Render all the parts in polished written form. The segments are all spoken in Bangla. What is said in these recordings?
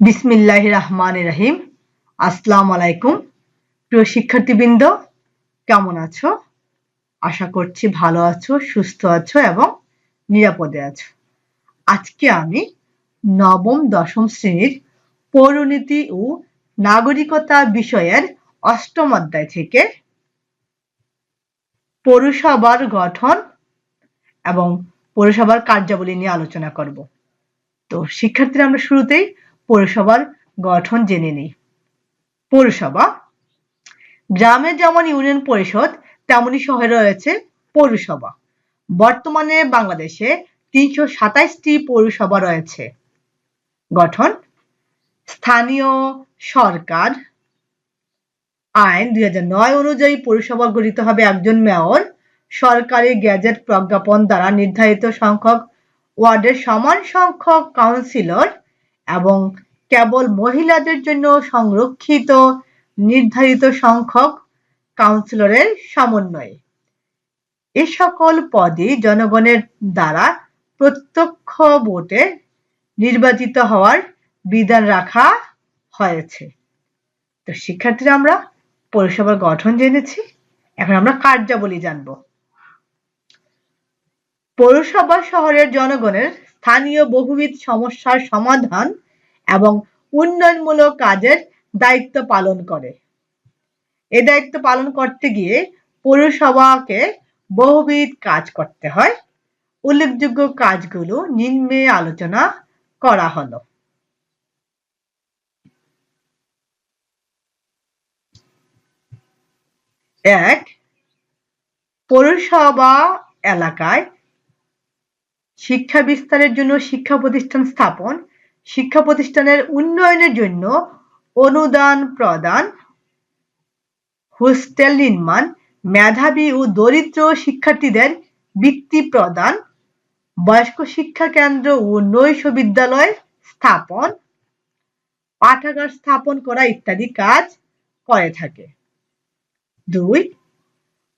বিসমিল্লাহির রহমানির রহিম। আসসালামু আলাইকুম। প্রিয় শিক্ষার্থীবৃন্দ, কেমন আছো? আশা করছি ভালো আছো, সুস্থ আছো এবং নিরাপদে আছো। আজকে আমি নবম দশম শ্রেণীর পৌরনীতি ও নাগরিকতা বিষয়ের অষ্টম অধ্যায় থেকে পৌরসভার গঠন এবং পৌরসভার কার্যাবলী নিয়ে আলোচনা করব। তো শিক্ষার্থীরা, আমরা শুরুতেই পৌরসভার গঠন জেনে নিই। পৌরসভা, গ্রামে যেমন ইউনিয়ন পরিষদ তেমনি শহরে রয়েছে পৌরসভা। বর্তমানে বাংলাদেশে ৩২৭টি পৌরসভা রয়েছে। গঠন: স্থানীয় সরকার আইন ২০০৯ অনুযায়ী পৌরসভা গঠিত হবে একজন মেয়র সরকারি গেজেট প্রজ্ঞাপন দ্বারা নির্ধারিত সংখ্যক ওয়ার্ডের সমান সংখ্যক কাউন্সিলর এবং কেবল মহিলাদের জন্য সংরক্ষিত নির্ধারিত সংখ্যক কাউন্সিলরের সমন্বয়ে। এ সকল পদই জনগণের দ্বারা প্রত্যক্ষ ভোটে নির্বাচিত হওয়ার বিধান রাখা হয়েছে। তো শিক্ষার্থীরা, আমরা পৌরসভার গঠন জেনেছি, এখন আমরা কার্যাবলী জানব। পৌরসভা শহরের জনগণের স্থানীয় বহুবিধ সমস্যার সমাধান এবং উন্নয়নমূলক কাজের দায়িত্ব পালন করে। এ দায়িত্ব পালন করতে গিয়ে পৌরসভাকে বহুবিধ কাজ করতে হয়। উল্লেখযোগ্য কাজগুলো নিম্নে আলোচনা করা হলো। ১. পৌরসভা এলাকায় শিক্ষা বিস্তারের জন্য শিক্ষা প্রতিষ্ঠান স্থাপন, শিক্ষা প্রতিষ্ঠানের উন্নয়নের জন্য অনুদান প্রদান, হোস্টেল নির্মাণ, মেধাবী ও দরিদ্র শিক্ষার্থীদের বৃত্তি প্রদান, বয়স্ক শিক্ষা কেন্দ্র ও নৈশ বিদ্যালয় স্থাপন, পাঠাগার স্থাপন করা ইত্যাদি কাজ করে থাকে। ২.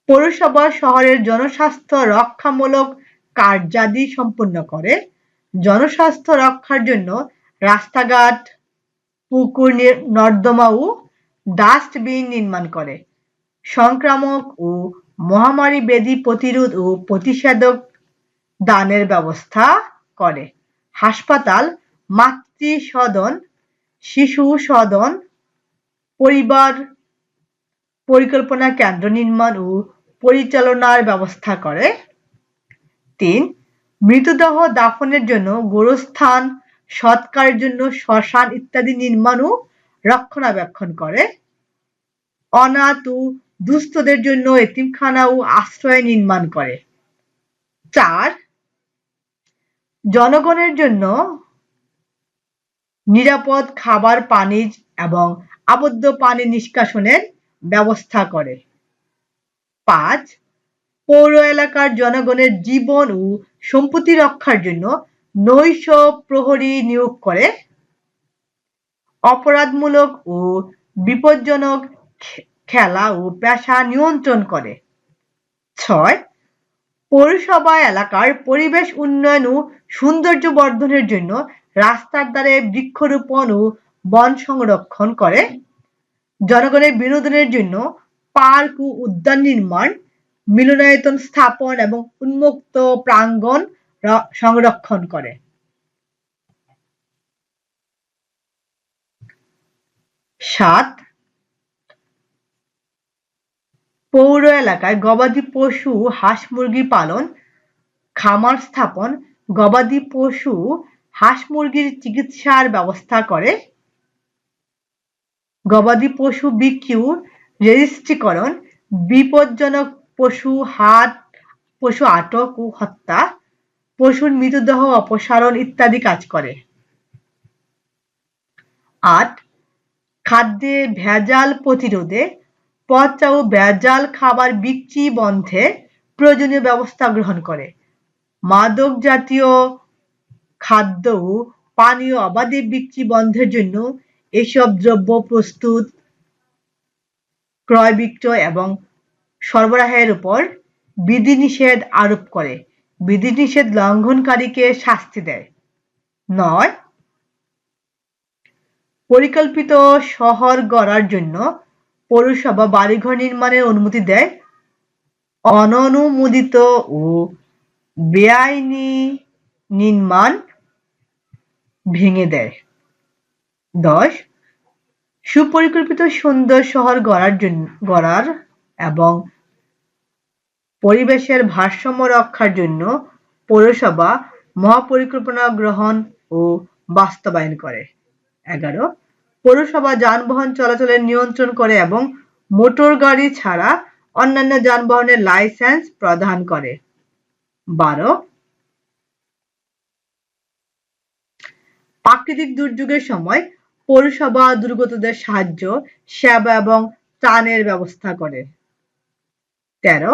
পৌরসভা শহরের জনস্বাস্থ্য রক্ষামূলক কার্যাদি সম্পন্ন করে। জনস্বাস্থ্য রক্ষার জন্য রাস্তাঘাট, পুকুর, নর্দমা ও ডাস্টবিন নির্মাণ করে। সংক্রামক ও মহামারী ব্যাধি প্রতিরোধ ও প্রতিষেধক দানের ব্যবস্থা করে। হাসপাতাল, মাতৃসদন, শিশু সদন, পরিবার পরিকল্পনা কেন্দ্র নির্মাণ ও পরিচালনার ব্যবস্থা করে। ৩. মৃতদেহ দাফনের জন্য গোরস্থান, সৎকারের জন্য শ্মশান ইত্যাদি নির্মাণ ও রক্ষণাবেক্ষণ করে। অনাথ ও দুস্থদের জন্য এতিমখানা ও আশ্রয় নির্মাণ করে। ৪. জনগণের জন্য নিরাপদ খাবার, পানি এবং আবদ্ধ পানি নিষ্কাশনের ব্যবস্থা করে। ৫. পৌর এলাকার জনগণের জীবন ও সম্পত্তি রক্ষার জন্য নৈশ প্রহরী নিয়োগ করে। অপরাধমূলক ও বিপজ্জনক খেলা ও পেশা নিয়ন্ত্রণ করে। ৬. পৌরসভা এলাকার পরিবেশ উন্নয়ন ও সৌন্দর্য বর্ধনের জন্য রাস্তার ধারে বৃক্ষরোপণ ও বন সংরক্ষণ করে। জনগণের বিনোদনের জন্য পার্ক ও উদ্যান নির্মাণ, মিলনায়তন স্থাপন এবং উন্মুক্ত প্রাঙ্গণ সংরক্ষণ করে। ৭. পৌর এলাকায় গবাদি পশু, হাঁস মুরগি পালন, খামার স্থাপন, গবাদি পশু, হাঁস মুরগির চিকিৎসার ব্যবস্থা করে। গবাদি পশু বিক্রি, রেজিস্ট্রিকরণ, বিপজ্জনক পশু আটক ও হত্যা, পশুর মৃতদেহ অপসারণ ইত্যাদি কাজ করে। ৮. খাদ্যে ভেজাল প্রতিরোধে, পচা ও ভেজাল খাবার বিক্রি বন্ধে প্রয়োজনীয় ব্যবস্থা গ্রহণ করে। মাদক জাতীয় খাদ্য ও পানীয় অবাধে বিক্রি বন্ধের জন্য এসব দ্রব্য প্রস্তুত, ক্রয়, বিক্রয় এবং সরবরাহের উপর বিধিনিষেধ আরোপ করে। বিধিনিষেধ লঙ্ঘনকারীকে শাস্তি দেয়। ৯. পরিকল্পিত শহর গড়ার জন্য পৌরসভা বাড়িঘর নির্মাণের অনুমতি দেয়। অননুমোদিত ও বেআইনি নির্মাণ ভেঙে দেয়। 10. সুপরিকল্পিত সুন্দর শহর গড়ার এবং পরিবেশের ভারসাম্য রক্ষার জন্য পৌরসভা মহাপরিকল্পনা গ্রহণ ও বাস্তবায়ন করে। 11. পৌরসভা যানবাহন চলাচলের নিয়ন্ত্রণ করে এবং মোটর গাড়ি ছাড়া অন্যান্য যানবাহনের লাইসেন্স প্রদান করে। 12. প্রাকৃতিক দুর্যোগের সময় পৌরসভা দুর্গতদের সাহায্য, সেবা এবং ত্রাণের ব্যবস্থা করে। 13.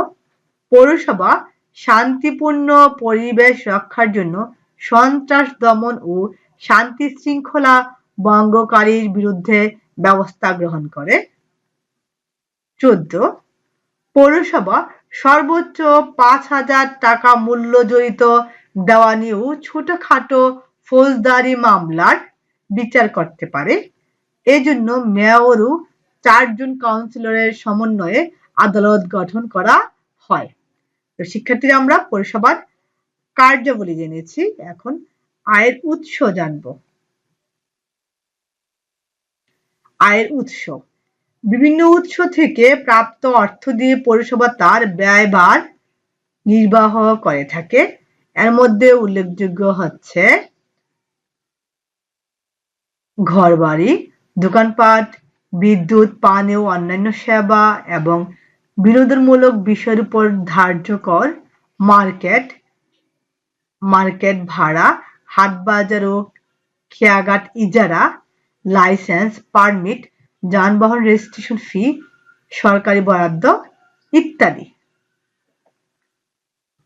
পৌরসভা শান্তিপূর্ণ পরিবেশ রক্ষার জন্য সন্ত্রাস দমন ও শান্তি শৃঙ্খলা ভঙ্গকারীর বিরুদ্ধে ব্যবস্থা গ্রহণ করে। 14. পৌরসভা সর্বোচ্চ 5,000 টাকা মূল্য জড়িত দেওয়ানি ও ছোটখাটো ফৌজদারি মামলার বিচার করতে পারে। এজন্য মেয়র ও 4 জন কাউন্সিলরের সমন্বয়ে আদালত গঠন করা হয়। তো শিক্ষার্থীরা আমরা পৌরসভার কার্যাবলী জেনেছি, এখন আয়ের উৎস জানব। আয়ের উৎস। বিভিন্ন উৎস থেকে প্রাপ্ত অর্থ দিয়ে পৌরসভা তার ব্যয়ভার নির্বাহ করে থাকে। এর মধ্যে উল্লেখযোগ্য হচ্ছে ঘরবাড়ি, দোকানপাট, বিদ্যুৎ, পানি ও অন্যান্য সেবা এবং বিনোদনমূলক বিষয়ের উপর ধার্য কর, মার্কেট ভাড়া, হাট-বাজার ও খেয়াঘাট ইজারা, লাইসেন্স, পারমিট, যানবাহন রেজিস্ট্রেশন ফি, সরকারি বরাদ্দ ইত্যাদি।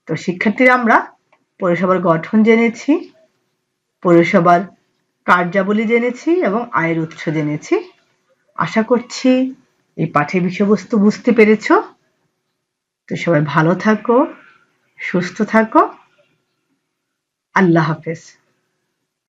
তো শিক্ষার্থীরা আমরা পৌরসভার গঠন জেনেছি, পৌরসভার কার্যাবলী জেনেছি এবং আয়ের উৎস জেনেছি। আশা করছি এই পাঠের বিষয়বস্তু বুঝতে পেরেছ। তো সবাই ভালো থাকো, সুস্থ থাকো। আল্লাহ হাফেজ।